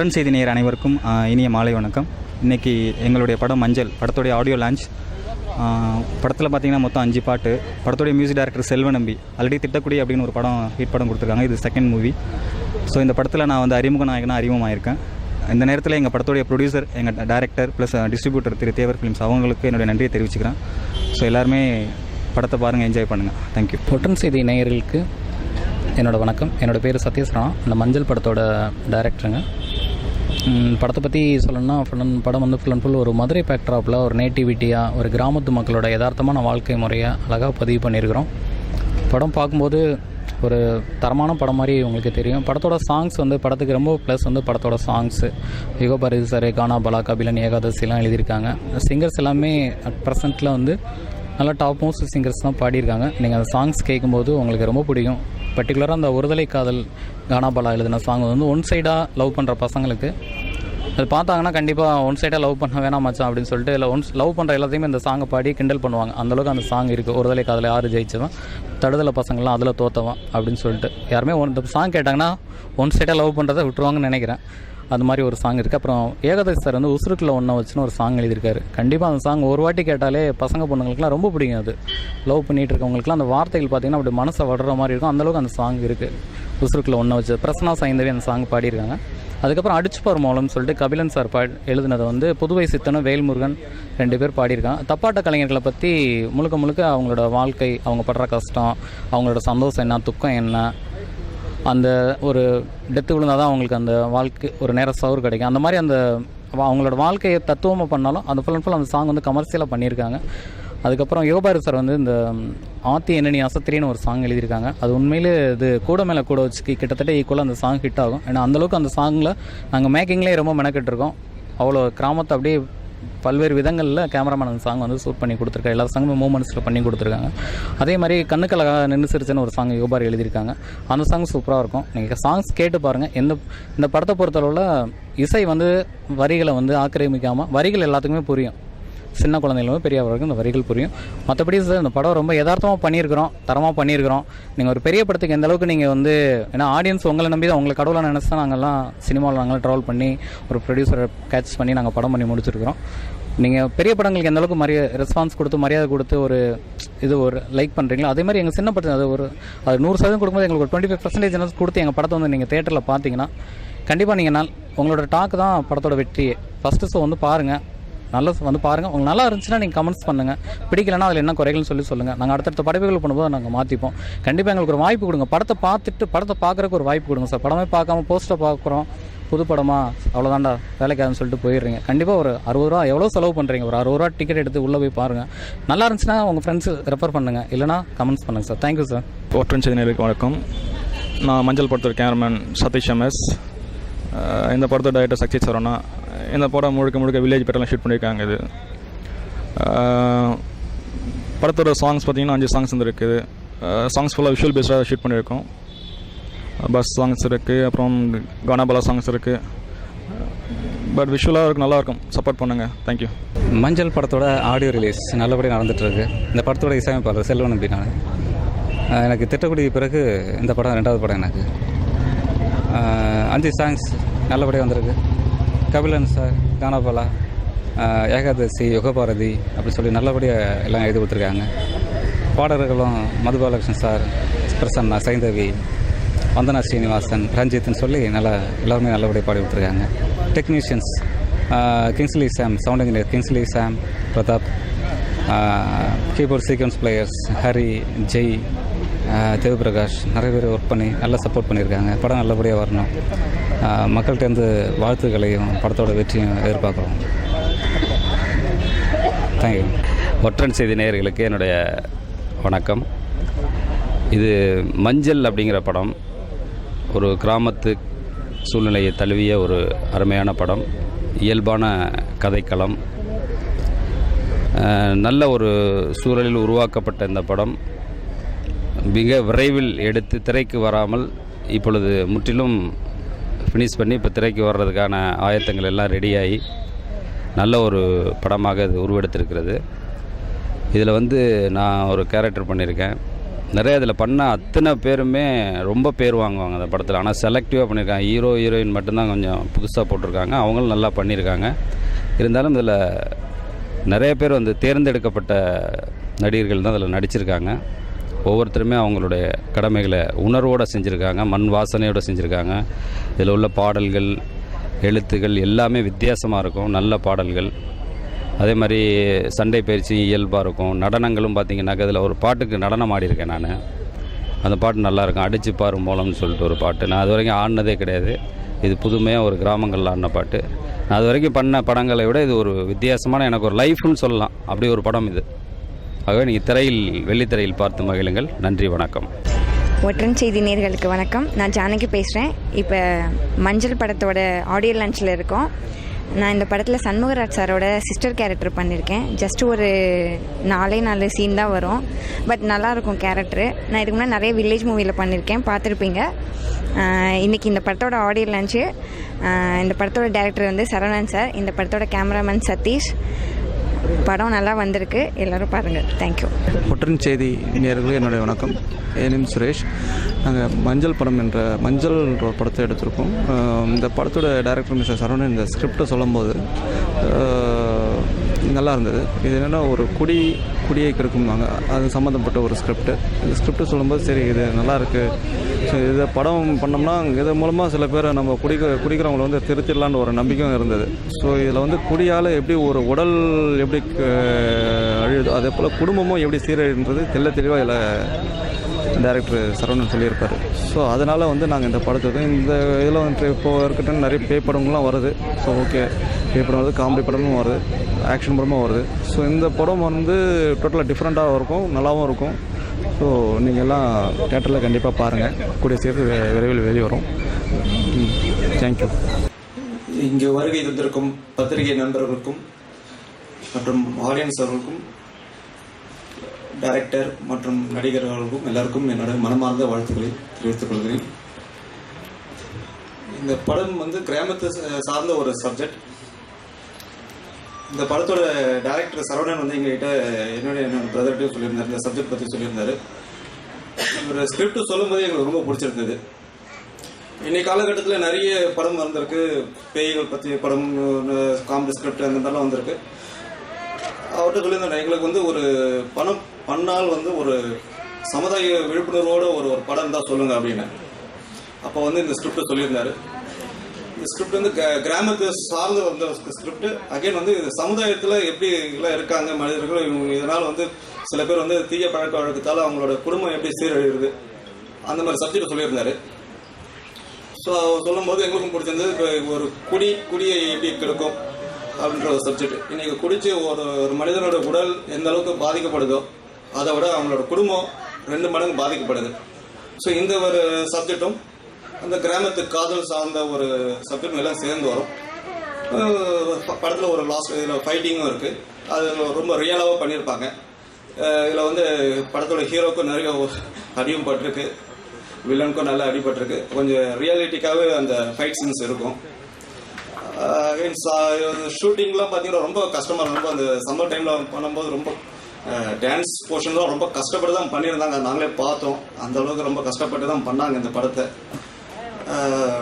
ஒற்றன் செய்தி நேயர் அனைவருக்கும் இனிய மாலை வணக்கம். இன்றைக்கி எங்களுடைய படம் மஞ்சள் படத்துடைய ஆடியோ லான்ச். படத்தில் பார்த்திங்கன்னா மொத்தம் 5 பாட்டு. படத்துடைய music director Selvanambi already Tittakudi அப்படின்னு ஒரு படம் ஹிட் படம் கொடுத்துருக்காங்க. இது செகண்ட் மூவி. ஸோ இந்த படத்தில் நான் வந்து அறிமுக நாயகனாக அறிமுகமாயிருக்கேன். இந்த நேரத்தில் எங்கள் படத்துடைய ப்ரொடியூசர், எங்கள் டைரக்டர் ப்ளஸ் டிஸ்ட்ரிபியூட்டர் திரு தேவர் ஃபிலிம்ஸ் அவங்களுக்கு என்னுடைய நன்றியை தெரிவிச்சுக்கிறேன். ஸோ எல்லாருமே படத்தை பாருங்கள், என்ஜாய் பண்ணுங்கள். தேங்க்யூ. ஒற்றன் செய்தி நேயர்களுக்கு என்னோடய வணக்கம். என்னோடய பேர் சத்யஸ்ரா. இந்த மஞ்சள் படத்தோட டைரக்டருங்க. படத்தை பற்றி சொல்லணும்னா படம் வந்து ஃபுல் அண்ட் ஃபுல் ஒரு மதுரை பேக்ட்ராப்பில் ஒரு நேட்டிவிட்டியாக ஒரு கிராமத்து மக்களோட யதார்த்தமான வாழ்க்கை முறையை அழகாக பதிவு பண்ணியிருக்கிறோம். படம் பார்க்கும்போது ஒரு தரமான படம் மாதிரி உங்களுக்கு தெரியும். படத்தோட சாங்ஸ் வந்து படத்துக்கு ரொம்ப ப்ளஸ் வந்து படத்தோட சாங்ஸு யுகபாரதி சார், கானா பாலா, கபிலன், ஏகாதசிலாம் எழுதியிருக்காங்க. சிங்கர்ஸ் எல்லாமே அட் ப்ரெசென்ட்டில் வந்து நல்லா டாப் மோஸ்ட் சிங்கர்ஸ் தான் பாடியிருக்காங்க. நீங்கள் அந்த சாங்ஸ் கேட்கும்போது உங்களுக்கு ரொம்ப பிடிக்கும். பர்டிகுலராக அந்த ஒருதலை காதல் கானா பாலா எழுதின சாங் வந்து ஒன் சைடாக லவ் பண்ணுற பசங்களுக்கு அது பார்த்தாங்கன்னா கண்டிப்பாக ஒன் சைடாக லவ் பண்ண வேணாம் மச்சான் அப்படின்னு சொல்லிட்டு இல்லை லவ் பண்ணுற எல்லாத்தையுமே இந்த சாங்கை பாடி கிண்டல் பண்ணுவாங்க. அந்தளவுக்கு அந்த சாங் இருக்குது. ஒருதலை காதலை யார் ஜெயிச்சவன், தடுதலை பசங்கள்லாம் அதில் தோற்றவன் அப்படின்னு சொல்லிட்டு யாருமே இந்த சாங் கேட்டாங்கன்னா ஒன் சைடாக லவ் பண்ணுறதை விட்டுருவாங்கன்னு நினைக்கிறேன். அது மாதிரி ஒரு சாங் இருக்குது. அப்புறம் ஏகாதசி சார் வந்து உசுருக்குள்ள ஒன்றை வச்சுன்னு ஒரு சாங் எழுதியிருக்காரு. கண்டிப்பாக அந்த சாங் ஒரு வாட்டி கேட்டாலே பசங்க பொண்ணுங்களுக்குலாம் ரொம்ப பிடிக்கும். அது லவ் பண்ணிகிட்டு இருக்கவங்களுக்குலாம் அந்த வார்த்தைகள் பார்த்திங்கன்னா அப்படி மனசை வடுற மாதிரி இருக்கும். அந்தளவுக்கு அந்த சாங் இருக்குது. உசுருக்குள்ள ஒன்றை வச்சு பிரசன்னா சைந்தவி அந்த சாங் பாடியிருக்காங்க. அதுக்கப்புறம் அடிச்சுப்பார் மோளம்னு சொல்லிட்டு கபிலன் சார் எழுதினதை வந்து புதுவை சித்தனும் வேல்முருகன் 2 பேர் பாடியிருக்காங்க. தப்பாட்ட கலைஞர்களை பற்றி முழுக்க முழுக்க அவங்களோட வாழ்க்கை, அவங்க படுற கஷ்டம், அவங்களோட சந்தோஷம் என்ன, துக்கம் என்ன, அந்த ஒரு டெத்து விழுந்தால் தான் அவங்களுக்கு அந்த வாழ்க்கை ஒரு நேரம் சவுறு கிடைக்கும். அந்த மாதிரி அந்த அவங்களோட வாழ்க்கையை தத்துவமாக பண்ணாலும் அந்த ஃபுல் அண்ட் ஃபுல் அந்த சாங் வந்து கமர்ஷியலாக பண்ணியிருக்காங்க. அதுக்கப்புறம் யுகபாரதி சார் வந்து இந்த ஆத்தி என்னனி அசத்திரின்னு ஒரு சாங் எழுதியிருக்காங்க. அது உண்மையிலே இது கூட மேலே கூட வச்சு கிட்டத்தட்ட ஈக்குவலாக அந்த சாங் ஹிட் ஆகும். ஏன்னா அந்தளவுக்கு அந்த சாங்கில் நாங்கள் மேக்கிங்லேயே ரொம்ப மெனக்கிட்டுருக்கோம். அவ்வளோ கிராமத்தை அப்படியே பல்வேறு விதங்களில் கேமராமேன் அந்த சாங் வந்து ஷூட் பண்ணி கொடுத்துருக்காங்க. எல்லா சாங்குமே மூமெண்ட்ஸில் பண்ணி கொடுத்துருக்காங்க. அதே மாதிரி கண்ணுக்கழகாக நின்று சிரிச்சுன்னு ஒரு சாங் யுகபாரி எழுதியிருக்காங்க. அந்த சாங் சூப்பராக இருக்கும். நீங்கள் சாங்ஸ் கேட்டு பாருங்கள். இந்த படத்தை பொறுத்தளவில் இசை வந்து வரிகளை வந்து ஆக்கிரமிக்காமல் வரிகள் எல்லாத்துக்குமே புரியும். சின்ன குழந்தைகளும் பெரியவர்களுக்கும் இந்த வரிகள் புரியும். மற்றபடி சார் இந்த படம் ரொம்ப யதார்த்தமாக பண்ணியிருக்கிறோம், தரமாக பண்ணியிருக்கிறோம். நீங்கள் ஒரு பெரிய படத்துக்கு எந்த அளவுக்கு நீங்கள் வந்து ஏன்னா ஆடியன்ஸ் உங்களை நம்பி தான், உங்களை கடவுளாக நினச்சி தான் நாங்கள்லாம் சினிமாவில் நாங்களாம் ட்ராவல் பண்ணி ஒரு ப்ரொடியூசரை கேட்ச் பண்ணி நாங்கள் படம் பண்ணி முடிச்சிருக்கிறோம். நீங்கள் பெரிய படங்களுக்கு எந்த அளவுக்கு ரெஸ்பான்ஸ் கொடுத்து மரியாதை கொடுத்து ஒரு லைக் பண்ணுறீங்களோ அதே மாதிரி எங்கள் சின்ன படத்தில் அது 100% கொடுக்கும்போது எங்களுக்கு ஒரு 25% கொடுத்து எங்கள் படத்தை வந்து நீங்கள் தேட்டரில் பார்த்தீங்கன்னா கண்டிப்பாக நீங்கள் உங்களோட டாக் தான் படத்தோட வெற்றியே. ஃபஸ்ட்டு ஷோ வந்து பாருங்கள், நல்லா வந்து பாருங்கள். உங்களுக்கு நல்லா இருந்துச்சுன்னா நீங்கள் கமெண்ட்ஸ் பண்ணுங்கள். பிடிக்கலன்னா அதில் என்ன குறைகள்னு சொல்லுங்கள். நாங்கள் அடுத்தடுத்த படைப்புகள் பண்ணும்போது நாங்கள் மாற்றிப்போம். கண்டிப்பாக எங்களுக்கு ஒரு வாய்ப்பு கொடுங்க. படத்தை பார்க்குறக்கு ஒரு வாய்ப்பு கொடுங்க சார். படமே பார்க்காம போஸ்ட்டை பார்க்குறோம், புது படமா அவ்வளோதாண்டா வேலைக்காதுன்னு சொல்லிட்டு போயிடுறீங்க. கண்டிப்பாக ஒரு 60 ரூபா எவ்வளோ செலவு பண்ணுறீங்க, ஒரு 60 ரூபா டிக்கெட் எடுத்து உள்ளே போய் பாருங்கள். நல்லா இருந்துச்சுன்னா உங்கள் ஃப்ரெண்ட்ஸு ரெஃபர் பண்ணுங்கள், இல்லைனா கமெண்ட்ஸ் பண்ணுங்கள் சார். Thank you sir. ஒற்றன் செய்தி நேயர்களுக்கு வணக்கம். நான் மஞ்சள் படத்தோட கேமராமேன் சதீஷ் எம்எஸ். இந்த படத்தோட டைரக்டர் சக்தி சரவணா. இந்த படம் முழுக்க வில்லேஜ் பேட்டெல்லாம் ஷூட் பண்ணியிருக்காங்க. இது படத்தோட சாங்ஸ் பார்த்திங்கன்னா 5 சாங்ஸ் வந்துருக்குது. சாங்ஸ் ஃபுல்லாக விஷுவல் பேஸ்டாக ஷூட் பண்ணியிருக்கோம். பஸ் சாங்ஸ் இருக்குது, அப்புறம் கானாபாலா சாங்ஸ் இருக்குது. பட் விஷுவலாக இருக்குது, நல்லாயிருக்கும். சப்போர்ட் பண்ணுங்கள். தேங்க்யூ. மஞ்சள் படத்தோட ஆடியோ ரிலீஸ் நல்லபடியாக நடந்துகிட்ருக்கு. இந்த படத்தோட இசையமைப்பாளர் செல்வநம்பி. எனக்கு திட்டக்குடி பிறகு இந்த படம் 2வது படம். எனக்கு 5 சாங்ஸ் நல்லபடியாக வந்திருக்கு. கபிலன் சார், கானாபாலா, ஏகாதசி, யுகபாரதி அப்படி சொல்லி நல்லபடியாக எல்லாம் எழுதி கொடுத்துருக்காங்க. பாடகர்களும் மதுபாலகிருஷ்ணன் சார், பிரசன்னா சைந்தவி, வந்தனா ஸ்ரீனிவாசன், ரஞ்சித்னு சொல்லி எல்லாருமே நல்லபடியாக பாடி கொடுத்துருக்காங்க. Technicians Kingsley Sam, sound engineer Kingsley Sam, Pratap, keyboard sequence players Hari, Jai, Devaprakash, நிறைய பேர் ஒர்க் பண்ணி நல்லா சப்போர்ட் பண்ணியிருக்காங்க. படம் நல்லபடியாக வரணும். மக்கள்கிட்டேருந்து வாழ்த்துக்களையும் படத்தோட வெற்றியும் எதிர்பார்க்குறோம். தேங்க்யூ. ஒற்றன் செய்தி நேயர்களுக்கு என்னுடைய வணக்கம். இது மஞ்சள் அப்படிங்கிற படம் ஒரு கிராமத்து சூழ்நிலையை தழுவிய ஒரு அருமையான படம். இயல்பான கதைக்களம், நல்ல ஒரு சூழலில் உருவாக்கப்பட்ட இந்த படம் மிக விரைவில் எடுத்து திரைக்கு வராமல் இப்பொழுது முற்றிலும் ஃபினிஷ் பண்ணி இப்போ திரைக்கு வர்றதுக்கான ஆயத்தங்கள் எல்லாம் ரெடியாகி நல்ல ஒரு படமாக இது உருவெடுத்திருக்கிறது. இதில் வந்து நான் ஒரு கேரக்டர் பண்ணியிருக்கேன். நிறைய இதில் பண்ண அத்தனை பேருமே ரொம்ப பேர் வாங்குவாங்க அந்த படத்தில். ஆனால் செலக்டிவாக பண்ணியிருக்காங்க. ஹீரோ ஹீரோயின் மட்டும்தான் கொஞ்சம் புதுசாக போட்டிருக்காங்க. அவங்களும் நல்லா பண்ணியிருக்காங்க. இருந்தாலும் இதில் நிறைய பேர் வந்து தேர்ந்தெடுக்கப்பட்ட நடிகர்கள் தான் அதில் நடிச்சிருக்காங்க. ஒவ்வொருத்தருமே அவங்களுடைய கடமைகளை உணர்வோடு செஞ்சுருக்காங்க, மண் வாசனையோடு செஞ்சுருக்காங்க. இதில் உள்ள பாடல்கள், எழுத்துகள் எல்லாமே வித்தியாசமாக இருக்கும், நல்ல பாடல்கள். அதே மாதிரி சண்டை பயிற்சி இயல்பாக இருக்கும். நடனங்களும் பார்த்திங்கனாக்கா இதில் ஒரு பாட்டுக்கு நடனம் ஆடியிருக்கேன் நான். அந்த பாட்டு நல்லாயிருக்கும். அடிச்சு பாரு மூலம்னு சொல்லிட்டு ஒரு பாட்டு. நான் அது வரைக்கும் ஆடினதே கிடையாது. இது புதுமையாக ஒரு கிராமங்களில் ஆடின பாட்டு. நான் அது வரைக்கும் பண்ண படங்களை விட இது ஒரு வித்தியாசமான, எனக்கு ஒரு லைஃப்னு சொல்லலாம், அப்படி ஒரு படம் இது. ஆகவே நீங்கள் திரையில், வெள்ளித்திரையில் பார்த்து மகிழுங்கள். நன்றி, வணக்கம். ஒற்றன் செய்தி நேயர்களுக்கு வணக்கம். நான் ஜானகி பேசுகிறேன். இப்போ மஞ்சள் படத்தோட ஆடியோ லான்ச்சில் இருக்கோம். நான் இந்த படத்தில் சண்முகராஜ் சாரோட சிஸ்டர் கேரக்டர் பண்ணியிருக்கேன். ஜஸ்ட் ஒரு 4 சீன் தான் வரும், பட் நல்லாயிருக்கும் கேரக்டரு. நான் இதுக்கு முன்னாடி நிறைய வில்லேஜ் மூவியில் பண்ணியிருக்கேன், பார்த்துருப்பீங்க. இன்றைக்கி இந்த படத்தோட ஆடியோ லான்ச்சு. இந்த படத்தோட டைரக்டர் வந்து சரவணன் சார், இந்த படத்தோட கேமராமேன் சதீஷ். படம் நல்லா வந்திருக்கு, எல்லோரும் பாருங்கள். தேங்க்யூ. ஒற்றன் செய்தி நேயர்களுக்கு என்னுடைய வணக்கம். என் நேம் சுரேஷ். நாங்கள் மஞ்சள் படம் என்ற மஞ்சள் ஒரு படத்தை எடுத்திருக்கோம். இந்த படத்தோட டைரக்டர் மிஸ்டர் சரவணன் இந்த ஸ்கிரிப்டை சொல்லும்போது நல்லா இருந்தது. இது என்னென்னா ஒரு குடியை கிடக்கும்வாங்க, அது சம்மந்தப்பட்ட ஒரு ஸ்கிரிப்டு. இந்த ஸ்கிரிப்டை சொல்லும்போது சரி இது நல்லா இருக்குது, ஸோ இதை படம் பண்ணோம்னா இது மூலமாக சில பேரை நம்ம குடிக்கிறவங்களை வந்து திருத்திடலான்னு ஒரு நம்பிக்கையும் இருந்தது. ஸோ இதில் வந்து குடியால் எப்படி ஒரு உடல் எப்படி அழியுதோ அதே போல் குடும்பமும் எப்படி சீரழின்றது தெளிவாக இதில் டைரக்டர் சரவணன் சொல்லியிருப்பார். ஸோ அதனால் வந்து நாங்கள் இந்த படத்துக்கு இந்த இதில் வந்து இப்போது இருக்கட்டும் நிறைய பேய் படங்கள்லாம் வருது. ஸோ ஓகே, பேய் படம் வருது, காமெடி படமும் வருது, ஆக்ஷன் படமும் வருது. ஸோ இந்த படம் வந்து டோட்டலாக டிஃப்ரெண்ட்டாகவும் இருக்கும், நல்லாவும் இருக்கும். ஸோ நீங்கள் எல்லாம் தேட்டரில் கண்டிப்பாக பாருங்கள். கூடிய சேர்த்து விரைவில் வெளிவரும். தேங்க்யூ. இங்கே வருகை தந்திருக்கும் பத்திரிகை நண்பர்களுக்கும் மற்றும் ஆடியன்ஸ் அவர்களுக்கும், டைரக்டர் மற்றும் நடிகர்களுக்கும் எல்லாருக்கும் என்னோட மனமார்ந்த வாழ்த்துக்களை தெரிவித்துக் கொள்கிறேன். இந்த படம் வந்து கிராமத்தை சார்ந்த ஒரு சப்ஜெக்ட். இந்த படத்தோட டைரக்டர் சரவணன் வந்து எங்ககிட்ட என்னோட பிரதர்கிட்டையும் சொல்லியிருந்தார், இந்த சப்ஜெக்ட் பற்றி சொல்லியிருந்தார். ஒரு ஸ்கிரிப்ட் சொல்லும்போது எங்களுக்கு ரொம்ப பிடிச்சிருந்தது. இன்னைக்கு காலகட்டத்தில் நிறைய படம் வந்திருக்கு, பேய்கள் பற்றி படம், காமெடி ஸ்கிரிப்ட் அந்த மாதிரிலாம் வந்திருக்கு. அவர்கிட்ட சொல்லியிருந்தேன், எங்களுக்கு வந்து ஒரு படம் பண்ணால் வந்து ஒரு சமுதாய விழிப்புணர்வோடு ஒரு படம் தான் சொல்லுங்க அப்படின்னு. அப்போ வந்து இந்த ஸ்கிரிப்ட் சொல்லியிருந்தாரு. இந்த ஸ்கிரிப்ட் வந்து கிராமத்தை சார்ந்து வந்த ஸ்கிரிப்ட். அகைன் வந்து சமுதாயத்தில் எப்படி எல்லாம் இருக்காங்க மனிதர்கள், இதனால் வந்து சில பேர் வந்து தீய பழக்க வழக்கத்தால் அவங்களோட குடும்பம் எப்படி சீரழிகிறது, அந்த மாதிரி சப்ஜெக்ட் சொல்லியிருந்தாரு. ஸோ சொல்லும் போது எங்களுக்கும் பிடிச்சிருந்தது. இப்போ ஒரு குடியை எப்படி கெடுக்கும் அப்படின்ற ஒரு சப்ஜெக்ட். இன்னைக்கு குடிச்சு ஒரு மனிதனோட உடல் எந்த அளவுக்கு பாதிக்கப்படுதோ அதை விட அவங்களோட குடும்பம் 2 மடங்கு பாதிக்கப்படுது. ஸோ இந்த ஒரு சப்ஜெக்டும் அந்த கிராமத்து காதல் சார்ந்த ஒரு சப்ஜெக்டும் எல்லாம் சேர்ந்து வரும். படத்தில் ஒரு லாஸ்ட் இதில் ஃபைட்டிங்கும் இருக்குது. அது ரொம்ப ரியலாகவும் பண்ணியிருப்பாங்க. இதில் வந்து படத்தோட ஹீரோக்கும் நிறைய அடியும் பட்டிருக்கு, வில்லனுக்கும் நல்லா அடிபட்டிருக்கு. கொஞ்சம் ரியாலிட்டிக்காகவே அந்த ஃபைட் சீன்ஸ் இருக்கும். ஷூட்டிங்லாம் பார்த்தீங்கன்னா ரொம்ப கஷ்டமாக இருக்கும். ரொம்ப அந்த சம்மர் டைமில் பண்ணும்போது ரொம்ப டான்ஸ் போர்ஷன்லாம் ரொம்ப கஷ்டப்பட்டு தான் பண்ணியிருந்தாங்க. நாங்களே பார்த்தோம், அந்த அளவுக்கு ரொம்ப கஷ்டப்பட்டு தான் பண்ணாங்க இந்த படத்தை.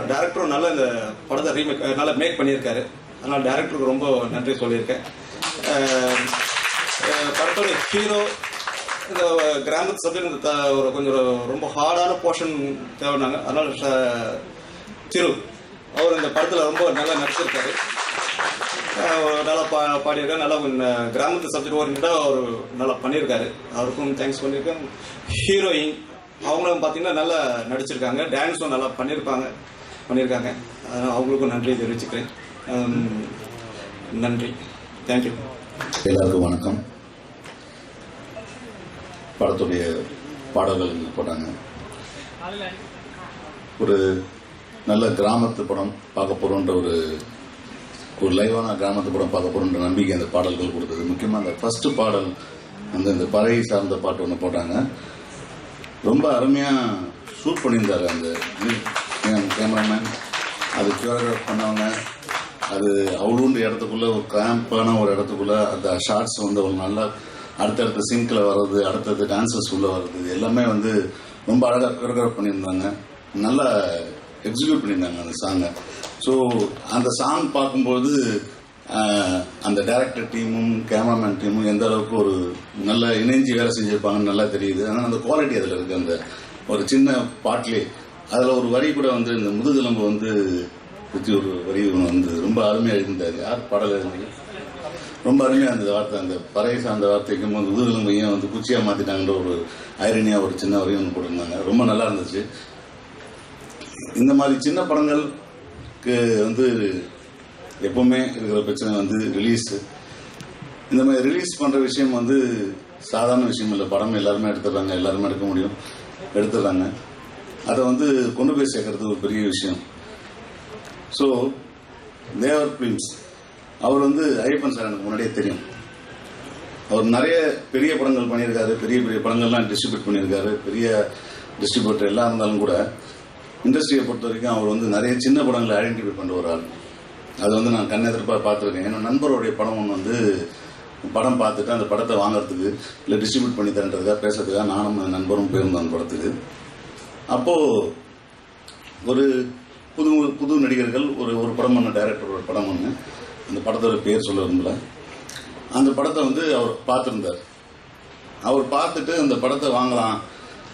டைரக்டரும் நல்லா இந்த படத்தை ரீமேக் நல்லா மேக் பண்ணியிருக்காரு. அதனால் டைரக்டருக்கு ரொம்ப நன்றி சொல்லியிருக்கேன். படத்தோட ஹீரோ இந்த கிராமத்து சப்ஜெக்ட் ஒரு கொஞ்சம் ரொம்ப ஹார்டான போர்ஷன் தேவைனாங்க. அதனால் திரு அவர் இந்த படத்தில் ரொம்ப நல்லா நடிச்சிருக்காரு, நல்லா பாடியிருக்காரு. நல்லா கிராமத்து சப்ஜெக்ட் ஓரியன்டாக அவர் நல்லா பண்ணியிருக்காரு. அவருக்கும் தேங்க்ஸ் பண்ணியிருக்கேன். ஹீரோயின் அவங்களும் பார்த்தீங்கன்னா நல்லா நடிச்சிருக்காங்க, டான்ஸும் நல்லா பண்ணியிருக்காங்க. அவங்களுக்கும் நன்றி தெரிவிச்சுக்கிறேன். நன்றி, தேங்க்யூ. எல்லாருக்கும் வணக்கம். படத்துடைய பாடல்கள் போட்டாங்க. ஒரு நல்ல கிராமத்து படம் பார்க்க போகிறோன்ற ஒரு லைவான கிராமத்து படம் பார்க்க போகிறோன்ற நம்பிக்கை அந்த பாடல்கள் கொடுத்தது. முக்கியமாக அந்த ஃபர்ஸ்ட் பாடல் வந்து இந்த பறை சார்ந்த பாட்டு ஒன்று போட்டாங்க. ரொம்ப அருமையாக ஷூட் பண்ணியிருந்தாரு அந்த கேமராமேன், அது கியோரியோகிராஃப் பண்ணவங்க. அது அவ்வளோன்ற இடத்துக்குள்ளே ஒரு கிராம்பான ஒரு இடத்துக்குள்ளே அந்த ஷார்ட்ஸ் வந்து அவங்க நல்லா அடுத்தடுத்த சிங்கில் வர்றது, அடுத்தடுத்த டான்சர்ஸ் உள்ளே வர்றது எல்லாமே வந்து ரொம்ப அழகாக கோரியோகிராஃப் பண்ணியிருந்தாங்க. நல்லா எக்ஸிக்யூட் பண்ணியிருந்தாங்க அந்த சாங்கை. ஸோ அந்த சாங் பார்க்கும்போது அந்த டைரக்டர் டீமும் கேமராமேன் டீமும் எந்த அளவுக்கு ஒரு நல்ல இணைஞ்சி வேலை செஞ்சுருப்பாங்கன்னு நல்லா தெரியுது. ஆனால் அந்த குவாலிட்டி அதில் இருக்குது. அந்த ஒரு சின்ன பாட்டிலே அதில் ஒரு வரி கூட வந்து இந்த முதுகெலும்பு வந்து பற்றி ஒரு வரி வந்து ரொம்ப அருமையாக இருந்தார். யார் பாடல் இருந்தது? ரொம்ப அருமையாக இருந்தது வார்த்தை. அந்த பறை சார்ந்த வார்த்தைக்கும் வந்து முதுகெலும்பையும் வந்து குச்சியாக மாற்றிட்டாங்கன்ற ஒரு ஐரனியாக ஒரு சின்ன வரியும் ஒன்று போட்டிருந்தாங்க. ரொம்ப நல்லா இருந்துச்சு. இந்த மாதிரி சின்ன படங்களுக்கு வந்து எப்பவுமே இருக்கிற பிரச்சனை வந்து ரிலீஸ். இந்த மாதிரி ரிலீஸ் பண்ணுற விஷயம் வந்து சாதாரண விஷயம் இல்லை. படம் எல்லாருமே எடுத்துடுறாங்க, எல்லாருமே எடுக்க முடியும், எடுத்துடுறாங்க. அதை வந்து கொண்டு போய் சேர்க்கறது ஒரு பெரிய விஷயம். ஸோ தேவர் பிலிம்ஸ் அவர் வந்து ஐயப்பன் சார் எனக்கு முன்னாடியே தெரியும். அவர் நிறைய பெரிய படங்கள் பண்ணியிருக்காரு, பெரிய பெரிய படங்கள்லாம் டிஸ்ட்ரிபியூட் பண்ணியிருக்காரு. பெரிய டிஸ்ட்ரிபியூட்டர் எல்லாம் இருந்தாலும் கூட இண்டஸ்ட்ரியை பொறுத்த வரைக்கும் அவர் வந்து நிறைய சின்ன படங்களை ஐடென்டிஃபை பண்ணுற ஒரு ஆள். அது வந்து நான் கண்ணெதிர்ப்பாக பார்த்துருக்கேன். ஏன்னா நண்பருடைய படம் ஒன்று வந்து படம் பார்த்துட்டு அந்த படத்தை வாங்குறதுக்கு இல்லை டிஸ்ட்ரிபியூட் பண்ணி தரன்றதுக்காக பேசுறதுக்காக நானும் நண்பரும் போயிருந்தோம் அந்த படத்துக்கு. அப்போது ஒரு புது நடிகர்கள் ஒரு படம் பண்ண டைரக்டரோட படம் ஒன்று, அந்த படத்தோட பேர் சொல்ல விரும்பல. அந்த படத்தை வந்து அவர் பார்த்துருந்தார். அவர் பார்த்துட்டு அந்த படத்தை வாங்கலாம்,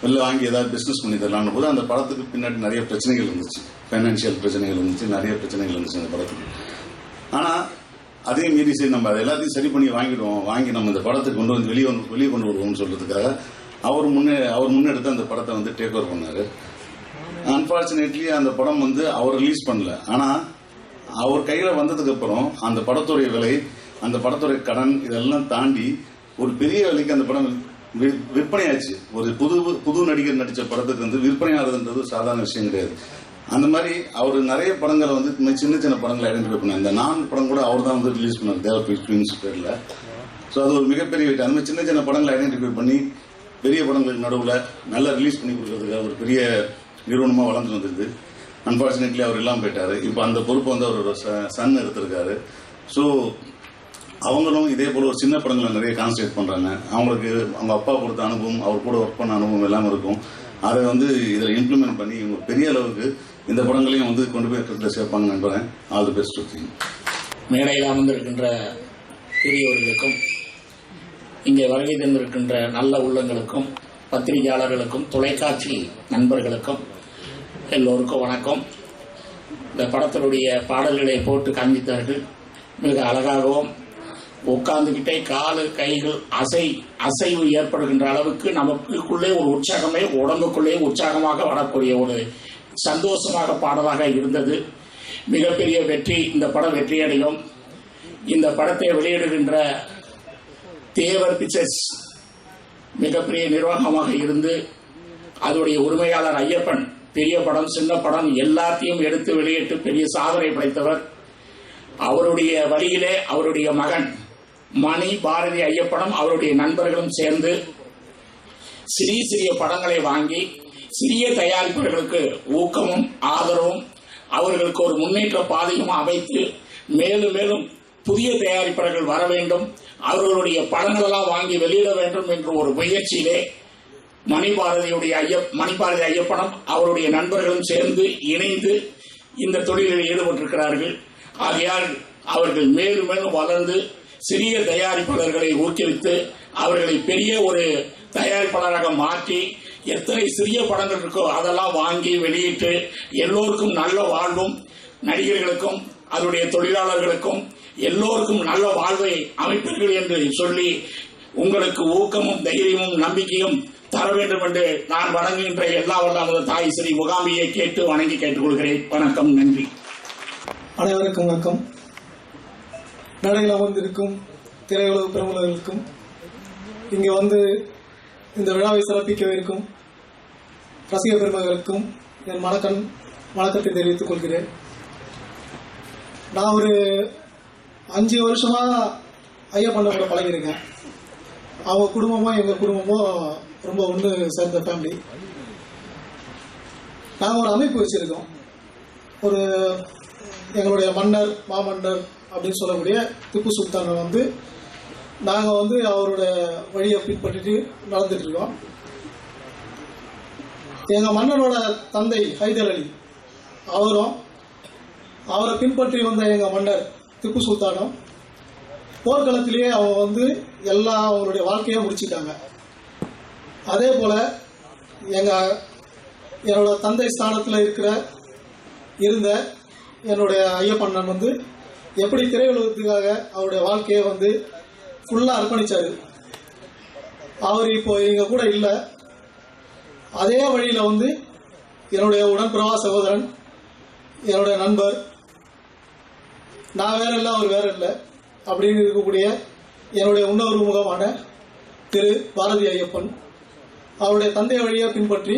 வெளில வாங்கி ஏதாவது பிஸ்னஸ் பண்ணி தரலான்னு போது அந்த படத்துக்கு பின்னாடி நிறைய பிரச்சனைகள் இருந்துச்சு. ஃபைனான்ஷியல் பிரச்சனைகள் இருந்துச்சு, நிறைய பிரச்சனைகள் இருந்துச்சு அந்த படத்துக்கு. ஆனால் அதையும் மீறி சரி நம்ம அதை எல்லாத்தையும் சரி பண்ணி வாங்கிடுவோம், வாங்கி நம்ம இந்த படத்துக்கு கொண்டு வந்து வெளியே கொண்டு வருவோம்னு சொல்கிறதுக்காக அவர் முன்னெடுத்து அந்த படத்தை வந்து டேக் ஓவர் பண்ணார். அன்ஃபார்ச்சுனேட்லி அந்த படம் வந்து அவர் ரிலீஸ் பண்ணல. ஆனால் அவர் கையில் வந்ததுக்கப்புறம் அந்த படத்துடைய விலை, அந்த படத்துடைய கடன் இதெல்லாம் தாண்டி ஒரு பெரிய விலைக்கு அந்த படம் விற்பனையாச்சு. ஒரு புது நடிகர் நடித்த படத்துக்கு வந்து விற்பனை ஆகுதுன்றது சாதாரண விஷயம் கிடையாது. அந்த மாதிரி அவர் நிறைய படங்களை வந்து சின்ன சின்ன படங்களை ஐடென்டிஃபை பண்ணார். இந்த நான் படம் கூட அவர் தான் வந்து ரிலீஸ் பண்ணார், தேவர் பிலிம்ஸ் பேரில். ஸோ அது ஒரு மிகப்பெரிய வெயிட். அந்த மாதிரி சின்ன சின்ன படங்களை ஐடென்டிஃபை பண்ணி பெரிய படங்களுக்கு நடுவில் நல்லா ரிலீஸ் பண்ணி கொடுக்கறதுக்கு ஒரு பெரிய நிறுவனமாக வளர்ந்து வந்தது. அன்ஃபார்ச்சுனேட்லி அவர் இல்லாமல் போயிட்டார். இப்போ அந்த பொறுப்பை வந்து அவரோட சன் எடுத்திருக்காரு. ஸோ அவங்களும் இதே போல் ஒரு சின்ன படங்களை நிறைய கான்சன்ட்ரேட் பண்ணுறாங்க. அவங்களுக்கு அவங்க அப்பா கொடுத்த அனுபவம், அவர் கூட ஒர்க் பண்ண அனுபவம் எல்லாம் இருக்கும். அதை வந்து இதில் இம்ப்ளிமெண்ட் பண்ணி இவங்க பெரிய அளவுக்கு இந்த படங்களையும் வந்து கொண்டு போய் கருத்தில் சேர்ப்பாங்கன்னு நம்புகிறேன். All the best. மேடையில் அமர்ந்திருக்கின்ற பெரியவர்களுக்கும், இங்கே வருகை தந்திருக்கின்ற நல்ல உள்ளங்களுக்கும், பத்திரிகையாளர்களுக்கும், தொலைக்காட்சி நண்பர்களுக்கும் எல்லோருக்கும் வணக்கம். இந்த படத்தினுடைய பாடல்களை போட்டு காண்பித்தார்கள். மிக அழகாகவும் உட்கார்ந்துகிட்டே காலு கைகள் அசைவு ஏற்படுகின்ற அளவுக்கு நமக்குள்ளே ஒரு உற்சாகமே உடம்புக்குள்ளே உற்சாகமாக வரக்கூடிய ஒரு சந்தோஷமாக பாடலாக இருந்தது. மிகப்பெரிய வெற்றி, இந்த படம் வெற்றியடையும். இந்த படத்தை வெளியிடுகின்ற தேவர் பிக்சர்ஸ் மிகப்பெரிய நிர்வாகமாக இருந்து அதனுடைய உரிமையாளர் ஐயப்பன் பெரிய படம் சின்ன படம் எல்லாத்தையும் எடுத்து வெளியிட்டு பெரிய சாதனை படைத்தவர். அவருடைய வழியிலே அவருடைய மகன் மணி பாரதி ஐயப்பனும் அவருடைய நண்பர்களும் சேர்ந்து சிறிய படங்களை வாங்கி சிறிய தயாரிப்பாளர்களுக்கு ஊக்கமும் ஆதரவும் அவர்களுக்கு ஒரு முன்னேற்ற பாதையும் அமைத்து மேலும் மேலும் புதிய தயாரிப்பாளர்கள் வர வேண்டும், அவர்களுடைய படங்களெல்லாம் வாங்கி வெளியிட வேண்டும் என்ற ஒரு முயற்சியிலே மணிபாரதி ஐயப்பனும் அவருடைய நண்பர்களும் சேர்ந்து இணைந்து இந்த தொழிலில் ஈடுபட்டிருக்கிறார்கள். ஆகையால் அவர்கள் மேலும் மேலும் வளர்ந்து சிறிய தயாரிப்பாளர்களை ஊக்குவித்து அவர்களை பெரிய ஒரு தயாரிப்பாளராக மாற்றி எத்தனை சிறிய படங்கள் இருக்கோ அதெல்லாம் வாங்கி வெளியிட்டு எல்லோருக்கும் நல்ல வாழ்வும், நடிகர்களுக்கும் அதனுடைய தொழிலாளர்களுக்கும் எல்லோருக்கும் நல்ல வாழ்வை அமைப்பீர்கள் என்று சொல்லி உங்களுக்கு ஊக்கமும் தைரியமும் நம்பிக்கையும் தர வேண்டும் என்று நான் வணங்குகின்ற எல்லா வல்ல தாய் ஸ்ரீ முகாமியை கேட்டு வணங்கி கேட்டுக்கொள்கிறேன். வணக்கம், நன்றி. அனைவருக்கும் வணக்கம். மேடையில் அமர்ந்திருக்கும் திரையுலக பிரமுகர்களுக்கும் இங்கே வந்து இந்த விழாவை சிறப்பிக்கவிருக்கும் ரசிக பெருமகளுக்கும் என் வணக்கத்தை தெரிவித்துக் கொள்கிறேன். நான் ஒரு 5 வருஷமா ஐயப்பன் கூட பழகிருக்கேன். அவங்க குடும்பமும் எங்கள் குடும்பமும் ரொம்ப ஒன்று சேர்ந்த ஃபேமிலி. நாங்கள் ஒரு அமைப்பு வச்சுருக்கோம். ஒரு எங்களுடைய மன்னர் மாமன்னர் அப்படின்னு சொல்லக்கூடிய திப்பு சுல்தான் வந்து நாங்கள் வந்து அவரோட வழியை பின்பற்றிட்டு நடந்துட்டு இருக்கோம். எங்கள் மன்னனோட தந்தை ஹைதர் அலி அவரும் அவரை பின்பற்றி வந்த எங்கள் மன்னர் திப்பு சுல்தானும் போர்க்களத்திலேயே அவங்க வந்து அவங்களுடைய வாழ்க்கையை முடிச்சிட்டாங்க. அதே போல் என்னோட தந்தை ஸ்தானத்தில் இருந்த என்னுடைய ஐயப்பண்ணன் வந்து எப்படி திரையுலகத்துக்காக அவருடைய வாழ்க்கையை வந்து ஃபுல்லாக அர்ப்பணித்தார். அவர் இப்போ எங்கள் கூட இல்லை. அதே வழியில் வந்து என்னுடைய உடன்பிறவா சகோதரன், என்னுடைய நண்பர், நான் வேற இல்லை அவர் வேற இல்லை அப்படின்னு இருக்கக்கூடிய என்னுடைய இன்னொரு முகமான திரு பாரதி ஐயப்பன் அவருடைய தந்தை வழியை பின்பற்றி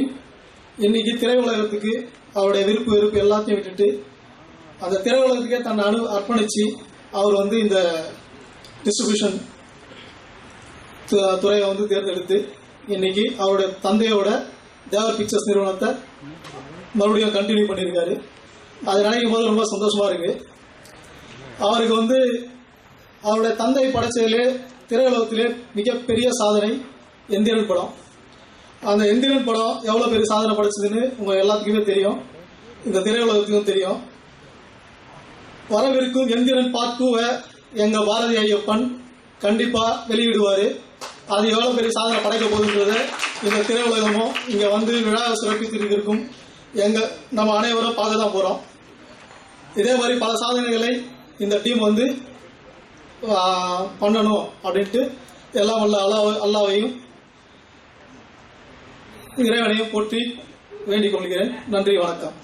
இன்னைக்கு திரையுலகத்துக்கு அவருடைய விருப்பு வெறுப்பு எல்லாத்தையும் விட்டுட்டு அந்த திரையுலகத்துக்கே தன்னை அர்ப்பணித்து அவர் வந்து இந்த டிஸ்ட்ரிபியூஷன் துறையை வந்து தேர்ந்தெடுத்து இன்னைக்கு அவருடைய தந்தையோட தேவர் பிக்சர்ஸ் நிறுவனத்தை மறுபடியும் கண்டினியூ பண்ணியிருக்காரு. அது நினைக்கும் போது ரொம்ப சந்தோஷமா இருக்கு. அவருக்கு வந்து அவருடைய தந்தை படைச்சதிலே திரையுலகத்திலே மிகப்பெரிய சாதனை எந்திரன் படம். அந்த எந்திரன் படம் எவ்வளோ பெரிய சாதனை படைச்சதுன்னு உங்கள் எல்லாத்துக்குமே தெரியும், இந்த திரையுலகத்துக்கும் தெரியும். வரவிருக்கும் எந்திரன் பார்ட் 2 எங்கள் பாரதி ஐயப்பன் கண்டிப்பாக வெளியிடுவார். அது எவ்வளோ பெரிய சாதனை படைக்க போகுதுன்றது இந்த திரையுலகமும் இங்கே வந்து விழா சிறப்பித்திருக்கும் நம்ம அனைவரும் பார்க்க தான் போகிறோம். இதே மாதிரி பல சாதனைகளை இந்த டீம் வந்து பண்ணணும் அப்படின்ட்டு எல்லாம் வல்ல அல்லாவையும் இறைவனையும் போற்றி வேண்டிக் கொள்கிறேன். நன்றி, வணக்கம்.